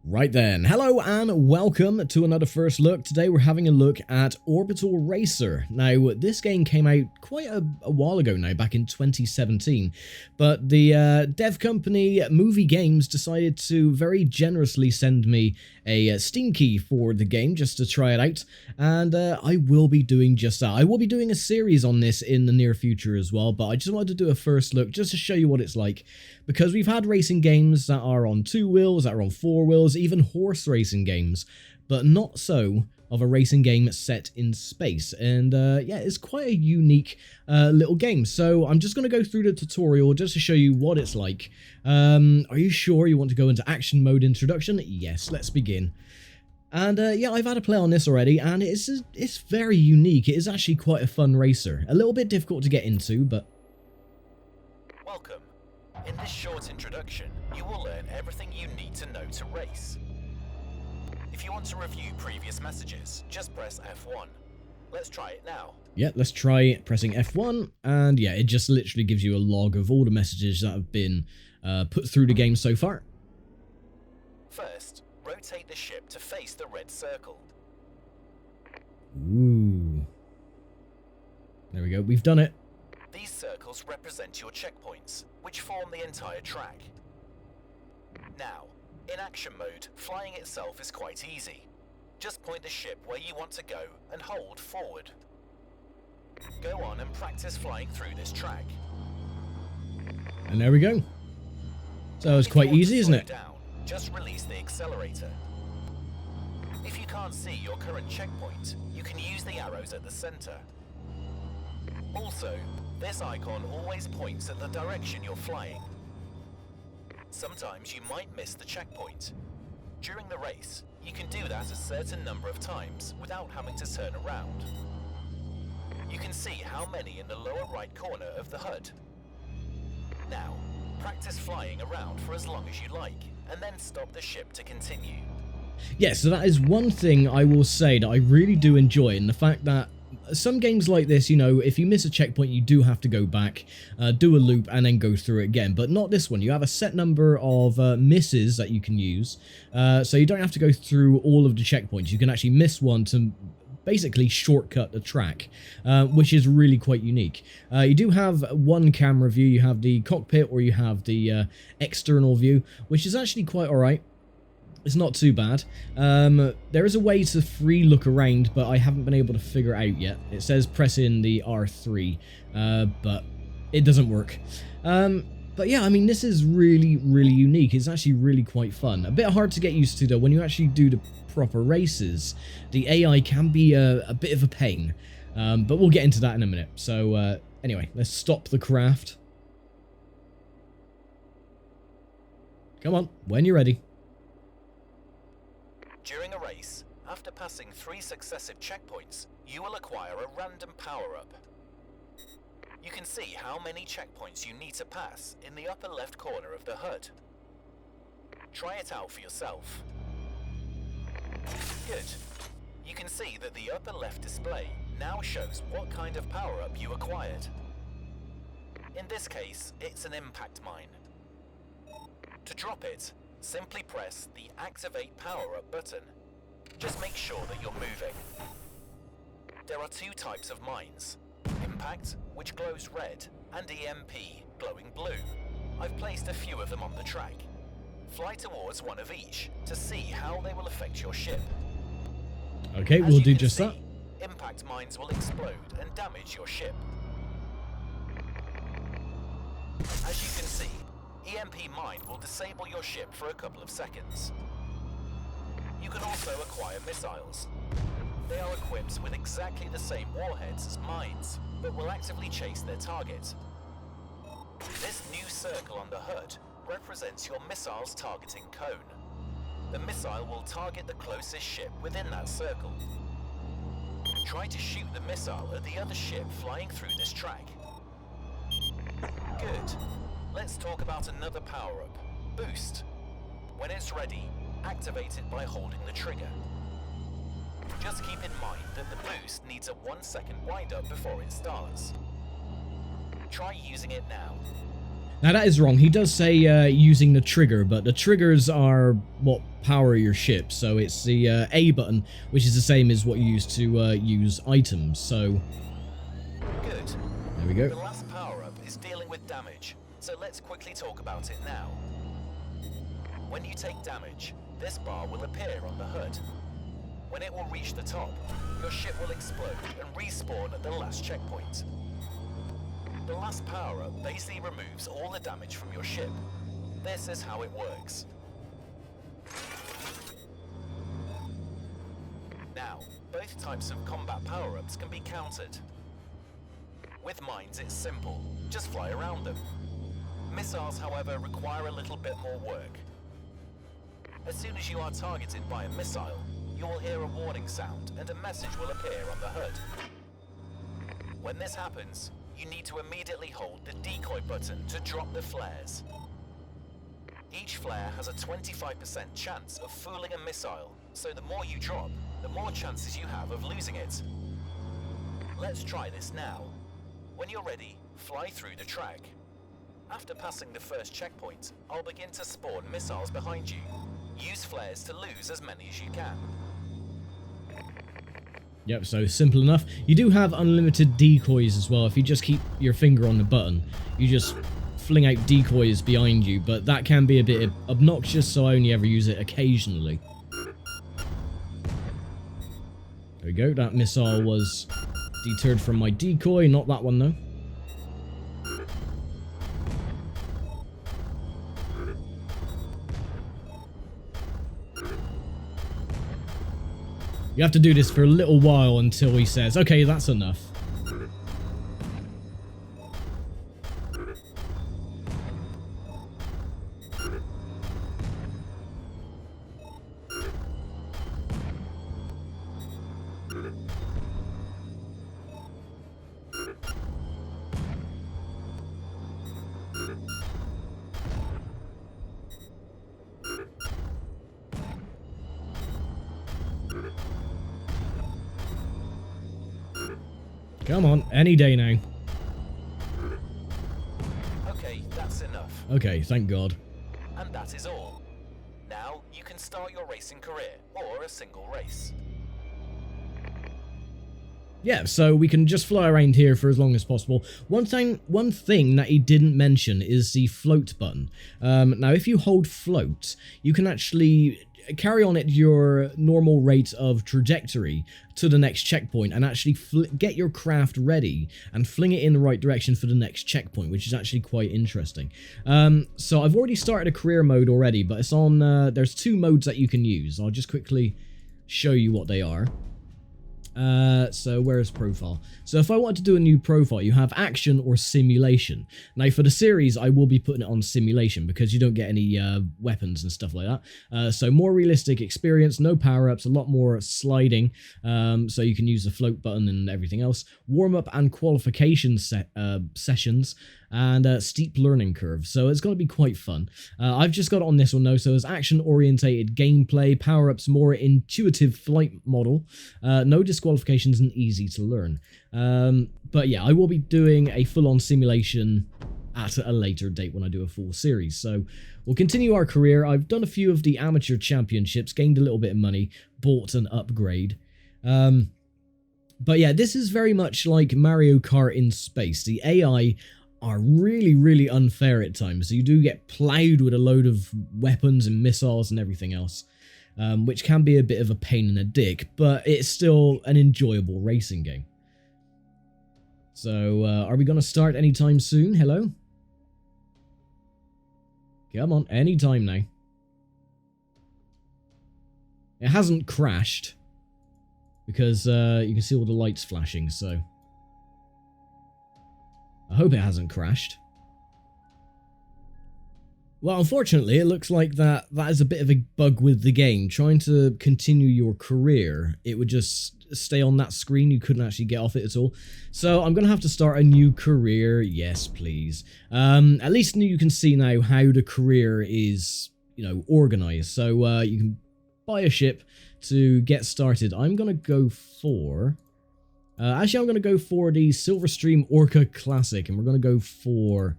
Right then, hello and welcome to another first look. Today we're having a look at Orbital Racer. Now, this game came out quite a while ago now, back in 2017, but the dev company Movie Games decided to very generously send me a Steam key for the game just to try it out, and I will be doing just that. I will be doing a series on this in the near future as well, but I just wanted to do a first look just to show you what it's like, because we've had racing games that are on 2 wheels, that are on 4 wheels, even horse racing games, but not so of a racing game set in space. And yeah, it's quite a unique little game. So I'm just going to go through the tutorial just to show you what it's like. Are you sure you want to go into action mode introduction? Yes, let's begin. And yeah, I've had a play on this already, and it's very unique. It is actually quite a fun racer. A little bit difficult to get into, but... Welcome. In this short introduction, you will learn everything you need to know to race. If you want to review previous messages, just press F1. Let's try it now. Yeah, let's try pressing F1, and yeah, it just literally gives you a log of all the messages that have been put through the game so far. First, rotate the ship to face the red circle. Ooh. There we go, we've done it. These circles represent your checkpoints, which form the entire track. Now, in action mode, flying itself is quite easy. Just point the ship where you want to go and hold forward. Go on and practice flying through this track. And there we go. So it's quite easy, isn't it? Down, just release the accelerator. If you can't see your current checkpoint, you can use the arrows at the center. Also, this icon always points at the direction you're flying. Sometimes you might miss the checkpoint. During the race, you can do that a certain number of times without having to turn around. You can see how many in the lower right corner of the HUD. Now, practice flying around for as long as you like, and then stop the ship to continue. Yeah, so that is one thing I will say that I really do enjoy, in the fact that some games like this, you know, if you miss a checkpoint, you do have to go back, do a loop, and then go through it again. But not this one. You have a set number of misses that you can use, so you don't have to go through all of the checkpoints. You can actually miss one to basically shortcut the track, which is really quite unique. You do have one camera view. You have the cockpit, or you have the external view, which is actually quite alright. It's not too bad. There is a way to free look around, but I haven't been able to figure it out yet. It says press in the R3, but it doesn't work. But yeah, I mean, this is really, really unique. It's actually really quite fun. A bit hard to get used to, though. When you actually do the proper races, the AI can be a bit of a pain. But we'll get into that in a minute. So anyway, let's stop the craft. Come on, when you're ready. During a race, after passing 3 successive checkpoints, you will acquire a random power-up. You can see how many checkpoints you need to pass in the upper left corner of the HUD. Try it out for yourself. Good. You can see that the upper left display now shows what kind of power-up you acquired. In this case, it's an impact mine. To drop it, simply press the Activate Power-Up button. Just make sure that you're moving. There are 2 types of mines: Impact, which glows red, and EMP, glowing blue. I've placed a few of them on the track. Fly towards one of each to see how they will affect your ship. Okay, we'll do just that. Impact mines will explode and damage your ship. As you can see, EMP mine will disable your ship for a couple of seconds. You can also acquire missiles. They are equipped with exactly the same warheads as mines, but will actively chase their target. This new circle on the HUD represents your missile's targeting cone. The missile will target the closest ship within that circle. Try to shoot the missile at the other ship flying through this track. Good. Let's talk about another power-up, Boost. When it's ready, activate it by holding the trigger. Just keep in mind that the boost needs a 1-second wind-up before it starts. Try using it now. Now that is wrong. He does say using the trigger, but the triggers are what power your ship. So it's the A button, which is the same as what you use to use items. So Good. There we go. The last power-up is dealing with damage, so let's quickly talk about it now. When you take damage, this bar will appear on the HUD. When it will reach the top, your ship will explode and respawn at the last checkpoint. The last power-up basically removes all the damage from your ship. This is how it works. Now, both types of combat power-ups can be countered. With mines, it's simple. Just fly around them. Missiles, however, require a little bit more work. As soon as you are targeted by a missile, you will hear a warning sound and a message will appear on the HUD. When this happens, you need to immediately hold the decoy button to drop the flares. Each flare has a 25% chance of fooling a missile, so the more you drop, the more chances you have of losing it. Let's try this now. When you're ready, fly through the track. After passing the first checkpoint, I'll begin to spawn missiles behind you. Use flares to lose as many as you can. Yep, so simple enough. You do have unlimited decoys as well. If you just keep your finger on the button, you just fling out decoys behind you, but that can be a bit obnoxious, so I only ever use it occasionally. There we go, that missile was deterred from my decoy, not that one though. You have to do this for a little while until he says, okay, that's enough. Come on, any day now. Okay, that's enough. Okay, thank God. And that is all. Now you can start your racing career, or a single race. Yeah, so we can just fly around here for as long as possible. One thing that he didn't mention is the float button. Now, if you hold float, you can actually carry on at your normal rate of trajectory to the next checkpoint and actually get your craft ready and fling it in the right direction for the next checkpoint, which is actually quite interesting. So I've already started a career mode already, but it's on, there's two modes that you can use. I'll just quickly show you what they are. So where's profile? So if I want to do a new profile, you have action or simulation. Now for the series, I will be putting it on simulation because you don't get any weapons and stuff like that. So more realistic experience, no power-ups, a lot more sliding. So you can use the float button and everything else. Warm-up and qualification sessions. And steep learning curve, so it's going to be quite fun. I've just got it on this one though, so it's action-orientated gameplay, power-ups, more intuitive flight model, no disqualifications and easy to learn. But yeah, I will be doing a full-on simulation at a later date when I do a full series, so we'll continue our career. I've done a few of the amateur championships, gained a little bit of money, bought an upgrade. But yeah, this is very much like Mario Kart in space. The AI are really, really unfair at times. So you do get plowed with a load of weapons and missiles and everything else, which can be a bit of a pain in the dick, but it's still an enjoyable racing game. So, are we going to start anytime soon? Hello? Come on, anytime now. It hasn't crashed, because you can see all the lights flashing, so I hope it hasn't crashed. Well, unfortunately, it looks like that is a bit of a bug with the game. Trying to continue your career, it would just stay on that screen. You couldn't actually get off it at all. So I'm going to have to start a new career. Yes, please. At least you can see now how the career is, organized. So you can buy a ship to get started. I'm going to go for... actually, I'm going to go for the Silverstream Orca Classic, and we're going to go for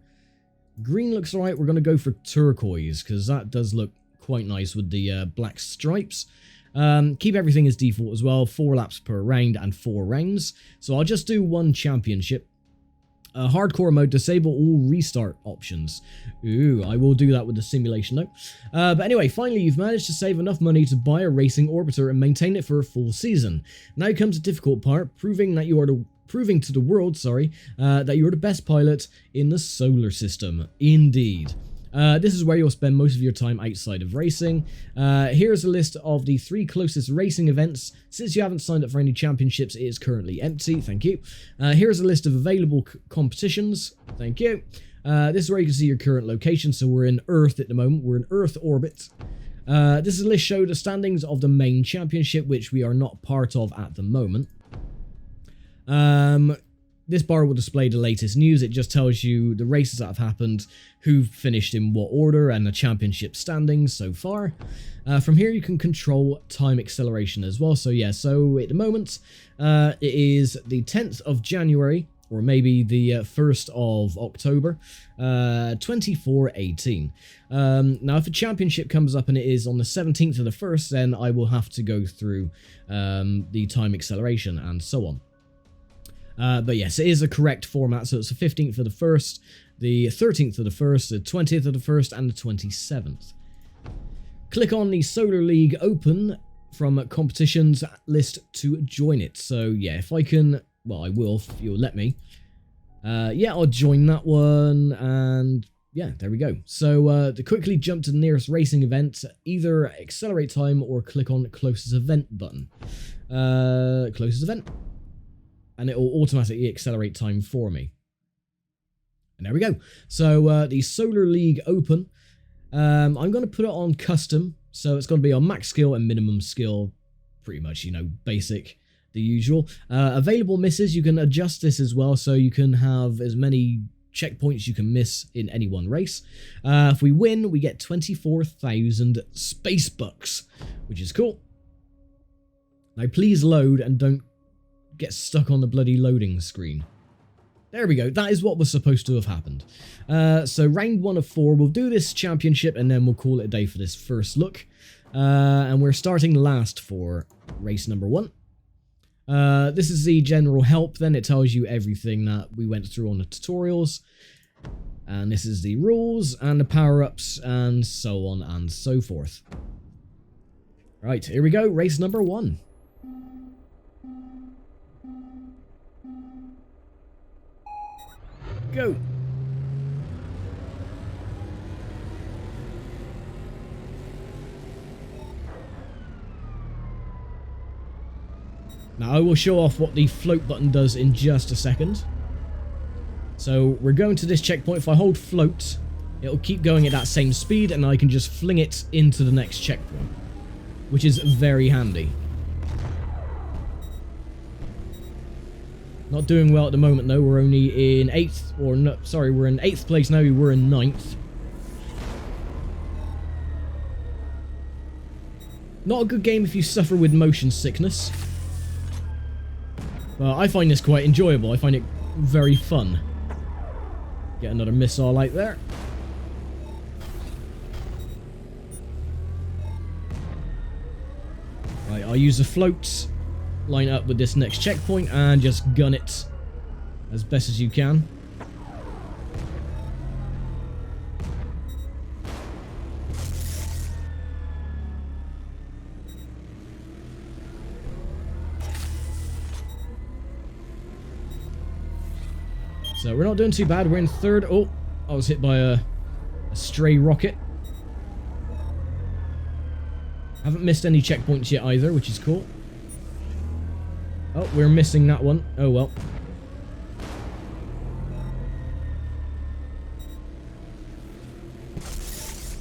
Green looks alright. We're going to go for turquoise because that does look quite nice with the black stripes. Keep everything as default as well. 4 laps per round and 4 rounds. So I'll just do 1 championship. Hardcore mode, disable all restart options. Ooh, I will do that with the simulation though. But anyway, finally you've managed to save enough money to buy a racing orbiter and maintain it for a full season. Now comes the difficult part, proving to the world, that you're the best pilot in the solar system. Indeed. This is where you'll spend most of your time outside of racing. Here's a list of the 3 closest racing events. Since you haven't signed up for any championships, it is currently empty. Thank you. Here's a list of available competitions. Thank you. This is where you can see your current location. So we're in Earth at the moment. We're in Earth orbit. This is a list showing the standings of the main championship, which we are not part of at the moment. This bar will display the latest news. It just tells you the races that have happened, who finished in what order, and the championship standings so far. From here you can control time acceleration as well. So yeah, so at the moment it is the 10th of January, or maybe the 1st of October, 2418. Now if a championship comes up and it is on the 17th of the 1st, then I will have to go through the time acceleration and so on. But yes, it is a correct format, so it's the 15th of the 1st, the 13th of the 1st, the 20th of the 1st, and the 27th. Click on the Solar League Open from competitions list to join it. So yeah, if I can, well I will if you'll let me. Yeah, I'll join that one, and yeah, there we go. So to quickly jump to the nearest racing event, either accelerate time or click on the closest event button. Closest event. And it will automatically accelerate time for me. And there we go. So the Solar League Open, I'm going to put it on custom. So it's going to be on max skill and minimum skill, pretty much, you know, basic, the usual. Available misses, you can adjust this as well, so you can have as many checkpoints you can miss in any one race. If we win, we get 24,000 space bucks, which is cool. Now please load and don't get stuck on the bloody loading screen. There we go. That is what was supposed to have happened. So round 1 of 4. We'll do this championship and then we'll call it a day for this first look. And we're starting last for race number 1. This is the general help. Then it tells you everything that we went through on the tutorials. And this is the rules and the power-ups and so on and so forth. Right, here we go. Race number 1. Go! Now I will show off what the float button does in just a second. So we're going to this checkpoint. If I hold float, it'll keep going at that same speed and I can just fling it into the next checkpoint, which is very handy. Not doing well at the moment though. We're only in 8th, or no, sorry, we're in 8th place now. We were in 9th. Not a good game if you suffer with motion sickness. But I find this quite enjoyable. I find it very fun. Get another missile out there. Right, I'll use the float. Line up with this next checkpoint and just gun it as best as you can. So we're not doing too bad. We're in 3rd. Oh, I was hit by a stray rocket. Haven't missed any checkpoints yet either, which is cool. Oh, we're missing that one. Oh well.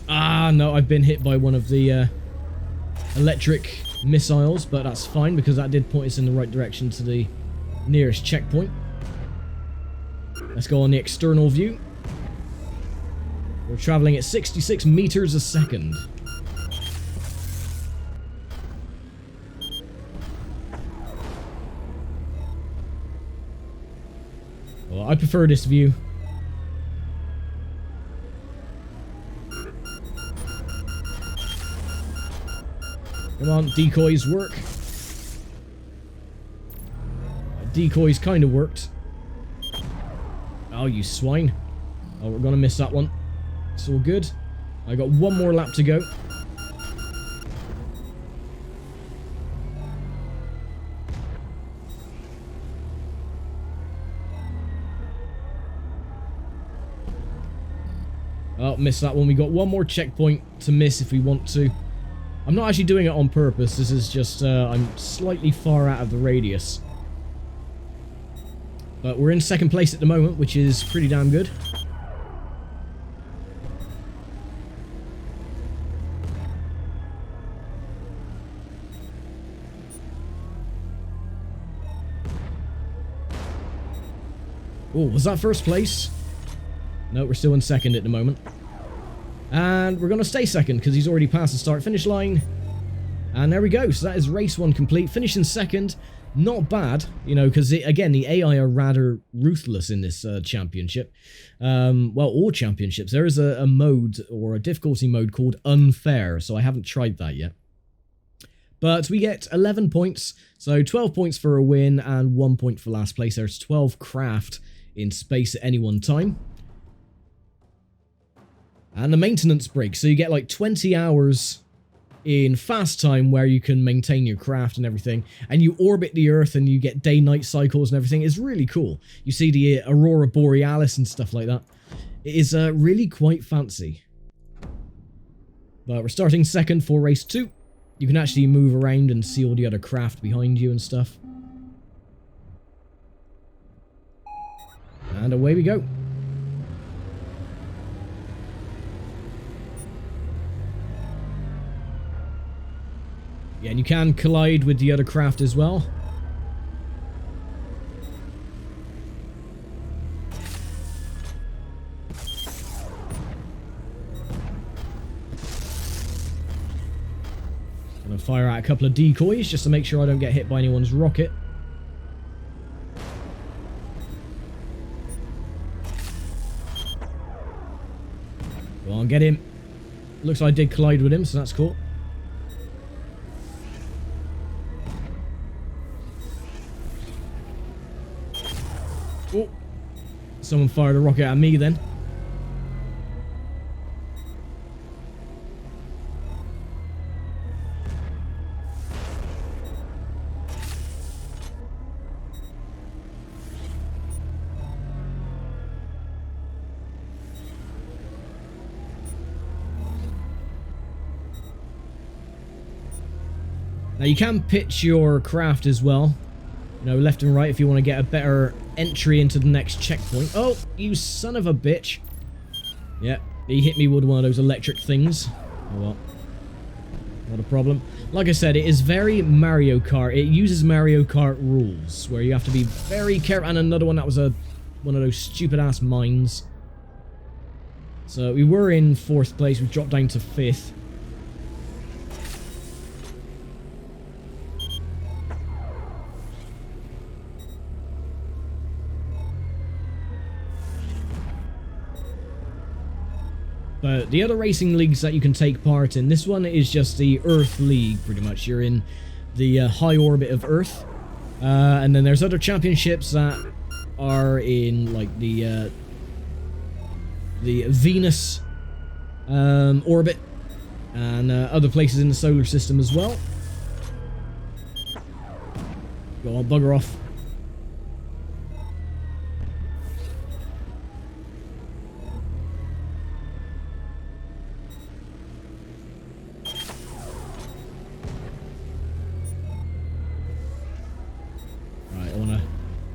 Ah, no, I've been hit by one of the electric missiles, but that's fine because that did point us in the right direction to the nearest checkpoint. Let's go on the external view. We're traveling at 66 meters a second. Well, I prefer this view. Come on, decoys work. Decoys kind of worked. Oh, you swine. Oh, we're going to miss that one. It's all good. I got one more lap to go. Oh, missed that one. We got one more checkpoint to miss if we want to. I'm not actually doing it on purpose. This is just, I'm slightly far out of the radius. But we're in second place at the moment, which is pretty damn good. Oh, was that first place? No, we're still in second at the moment. And we're going to stay second because he's already passed the start-finish line. And there we go. So that is race 1 complete. Finishing second. Not bad, you know, because, again, the AI are rather ruthless in this championship. Well, all championships. There is a mode, or a difficulty mode, called Unfair, so I haven't tried that yet. But we get 11 points, so 12 points for a win and 1 point for last place. There's 12 craft in space at any one time. And the maintenance break, so you get like 20 hours in fast time where you can maintain your craft and everything, and you orbit the Earth and you get day-night cycles and everything. It's really cool. You see the Aurora Borealis and stuff like that. It is really quite fancy. But we're starting second for race 2. You can actually move around and see all the other craft behind you and stuff. And away we go. Yeah, and you can collide with the other craft as well. Gonna fire out a couple of decoys just to make sure I don't get hit by anyone's rocket. Go on, get him. Looks like I did collide with him, so that's cool. Oh, someone fired a rocket at me then. Now you can pitch your craft as well, you know, left and right if you want to get a better entry into the next checkpoint. Oh, you son of a bitch. Yeah, he hit me with one of those electric things. Oh well. Not a problem. Like I said, it is very Mario Kart. It uses Mario Kart rules, where you have to be very careful. And another one that was one of those stupid-ass mines. So we were in 4th place. We dropped down to 5th. But the other racing leagues that you can take part in, this one is just the Earth League, pretty much. You're in the high orbit of Earth. And then there's other championships that are in, like, the Venus orbit. And other places in the solar system as well. Go on, bugger off.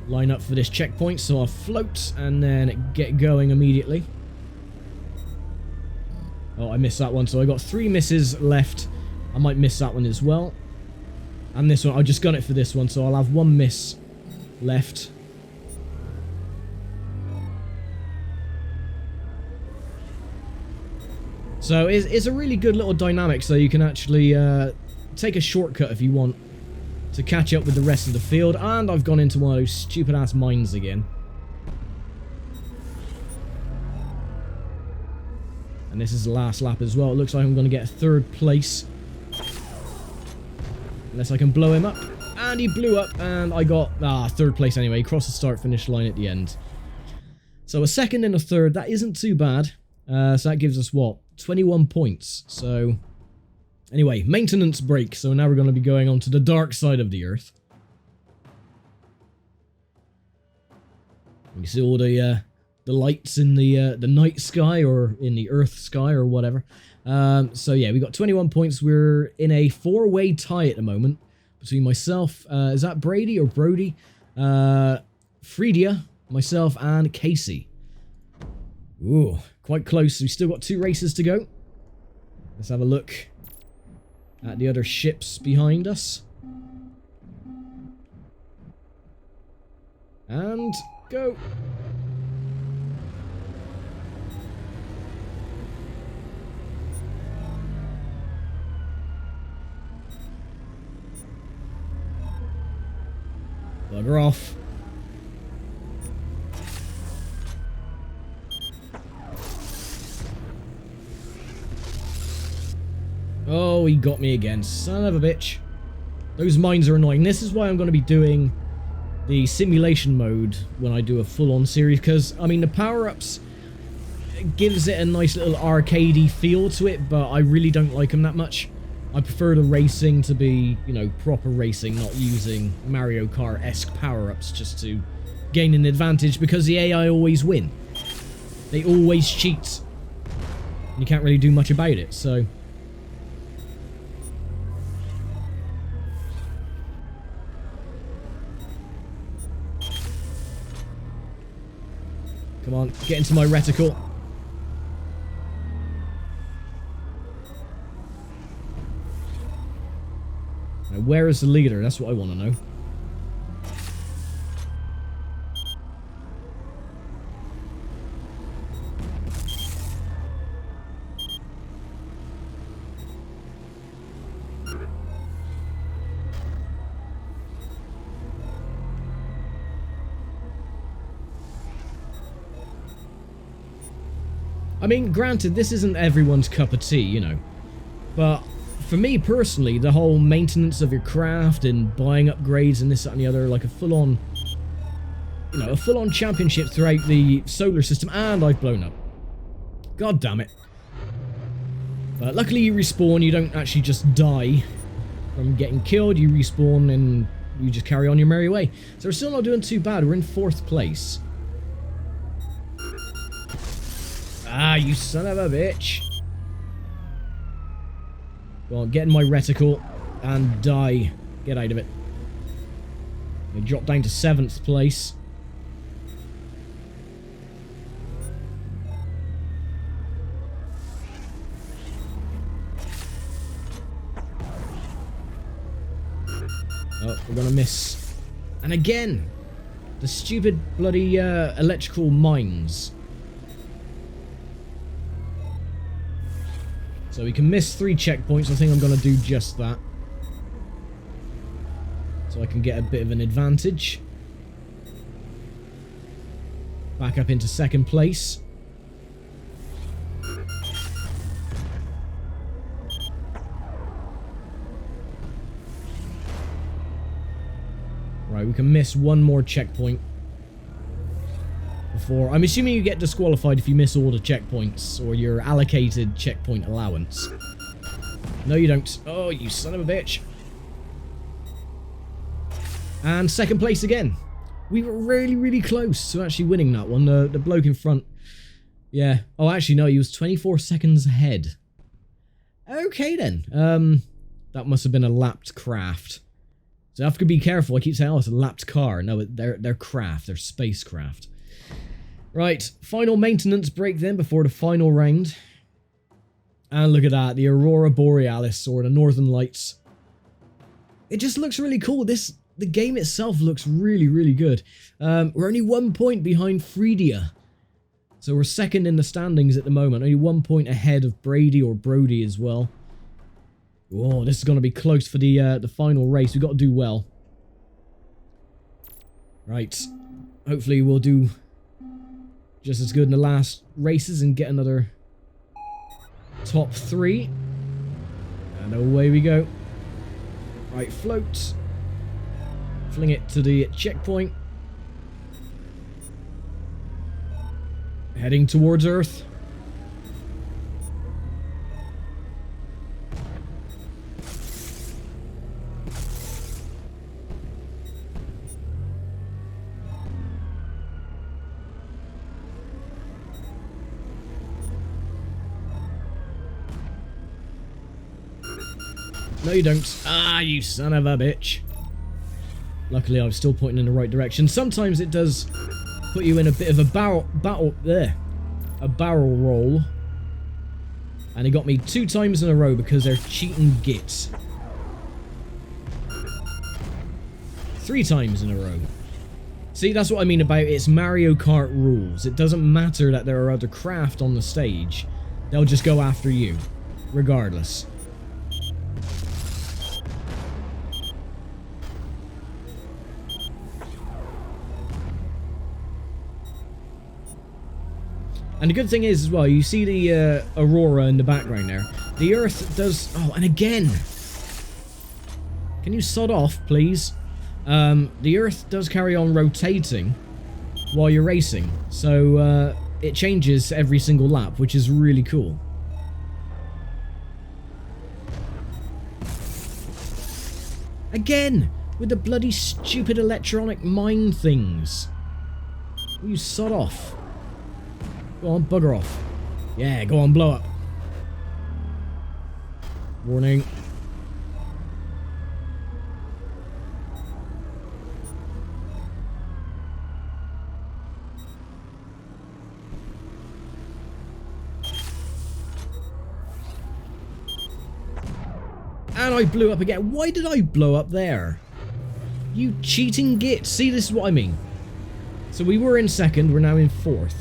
Line up for this checkpoint, so I'll float and then get going immediately. Oh, I missed that one, so I got 3 misses left. I might miss that one as well. And this one, I just got it for this one, so I'll have 1 miss left. So it's a really good little dynamic, so you can actually take a shortcut if you want to catch up with the rest of the field. And I've gone into one of those stupid-ass mines again. And this is the last lap as well. It looks like I'm going to get 3rd place. Unless I can blow him up. And he blew up, and I got, third place anyway. Crossed the start-finish line at the end. So a second and a third, that isn't too bad. So that gives us, what, 21 points. So, anyway, maintenance break. So now we're going to be going on to the dark side of the Earth. You see all the lights in the night sky, or in the Earth sky, or whatever. So yeah, we got 21 points. We're in a 4-way tie at the moment between myself, is that Brady or Brody? Fredia, myself, and Casey. Ooh, quite close. We still got 2 races to go. Let's have a look at the other ships behind us. And go. Bugger off. Oh, he got me again. Son of a bitch. Those mines are annoying. This is why I'm going to be doing the simulation mode when I do a full-on series, because, I mean, the power-ups gives it a nice little arcadey feel to it, but I really don't like them that much. I prefer the racing to be, you know, proper racing, not using Mario Kart-esque power-ups just to gain an advantage, because the AI always win. They always cheat. And you can't really do much about it, so... Come on, get into my reticle. Now, where is the leader? That's what I want to know. I mean, granted, this isn't everyone's cup of tea, you know, but for me personally, the whole maintenance of your craft and buying upgrades and this, that, and the other, like a full-on, you know, a full-on championship throughout the solar system, and I've blown up. God damn it. But luckily you respawn, you don't actually just die from getting killed, you respawn and you just carry on your merry way. So we're still not doing too bad, we're in 4th place. Ah, you son of a bitch. Go on, get in my reticle and die. Get out of it. We drop down to 7th place. Oh, we're gonna miss. And again, the stupid bloody electrical mines. So we can miss 3 checkpoints. I think I'm going to do just that. So I can get a bit of an advantage. Back up into 2nd place. Right, we can miss 1 more checkpoint. Before, I'm assuming you get disqualified if you miss all the checkpoints, or your allocated checkpoint allowance. No, you don't. Oh, you son of a bitch. And 2nd place again. We were really, really close to actually winning that one. The bloke in front. Yeah. Oh, actually, no, he was 24 seconds ahead. Okay, then. That must have been a lapped craft. So I have to be careful. I keep saying, oh, it's a lapped car. No, they're craft. They're spacecraft. Right, final maintenance break then before the final round. And look at that, the Aurora Borealis, or the Northern Lights. It just looks really cool. The game itself looks really, really good. We're only 1 point behind Fredia. So we're 2nd in the standings at the moment. Only 1 point ahead of Brady or Brody as well. Oh, this is going to be close for the final race. We've got to do well. Right, hopefully we'll do just as good in the last races and get another top 3. And away we go. Right, float. Fling it to the checkpoint. Heading towards Earth. No, you don't. Ah, you son of a bitch. Luckily, I was still pointing in the right direction. Sometimes it does put you in a bit of a barrel roll. And he got me 2 times in a row because they're cheating gits. 3 times in a row. See, that's what I mean about it's Mario Kart rules. It doesn't matter that there are other craft on the stage. They'll just go after you, regardless. And the good thing is, as well, you see the aurora in the background there. The Earth does... Oh, and again! Can you sod off, please? The Earth does carry on rotating while you're racing. So, it changes every single lap, which is really cool. Again! With the bloody stupid electronic mine things. Will you sod off? Go on, bugger off. Yeah, go on, blow up. Warning. And I blew up again. Why did I blow up there? You cheating git. See, this is what I mean. So we were in 2nd, we're now in 4th.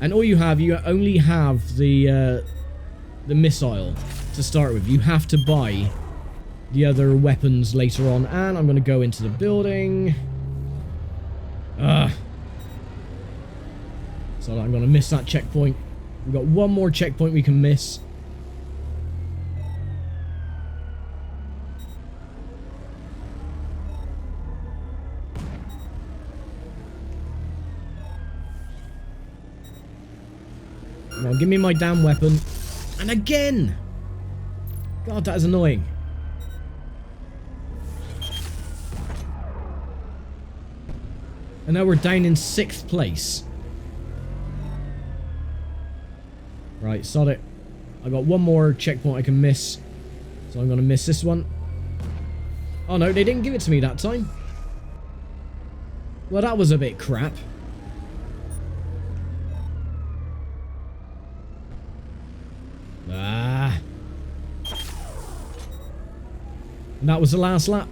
And all you only have the missile to start with. You have to buy the other weapons later on. And I'm going to go into the building. So I'm going to miss that checkpoint. We've got one more checkpoint we can miss. Come on, give me my damn weapon. And again! God, that is annoying. And now we're down in 6th place. Right, sod it. I got one more checkpoint I can miss. So I'm going to miss this one. Oh no, they didn't give it to me that time. Well, that was a bit crap. And that was the last lap.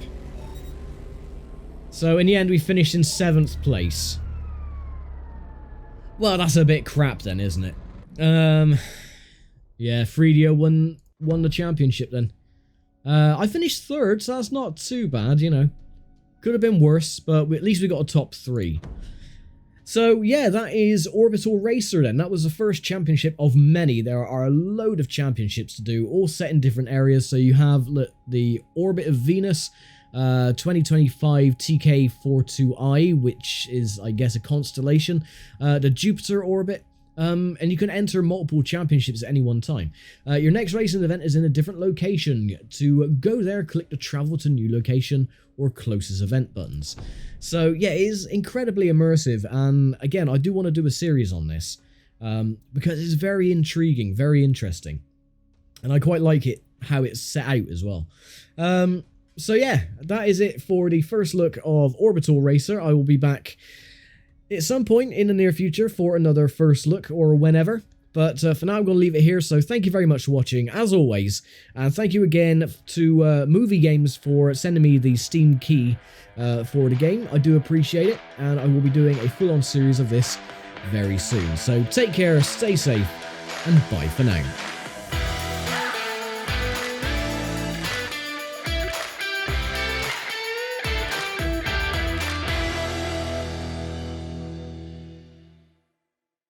So in the end we finished in 7th place. Well, that's a bit crap then, isn't it? Yeah, Freedio won the championship then. I finished 3rd, so that's not too bad, you know. Could have been worse, but at least we got a top 3. So yeah, that is Orbital Racer then. That was the first championship of many. There are a load of championships to do, all set in different areas. So you have the Orbit of Venus, 2025 TK42I, which is, I guess, a constellation. The Jupiter Orbit. And you can enter multiple championships at any one time. Your next racing event is in a different location. To go there, click the travel to new location or closest event buttons. So yeah, it is incredibly immersive, and again, I do want to do a series on this because it's very intriguing, very interesting, and I quite like it how it's set out as well. So yeah, that is it for the first look of Orbital Racer. I will be back at some point in the near future for another first look or whenever. But for now, I'm going to leave it here. So thank you very much for watching, as always. And thank you again to Movie Games for sending me the Steam key for the game. I do appreciate it. And I will be doing a full-on series of this very soon. So take care, stay safe, and bye for now.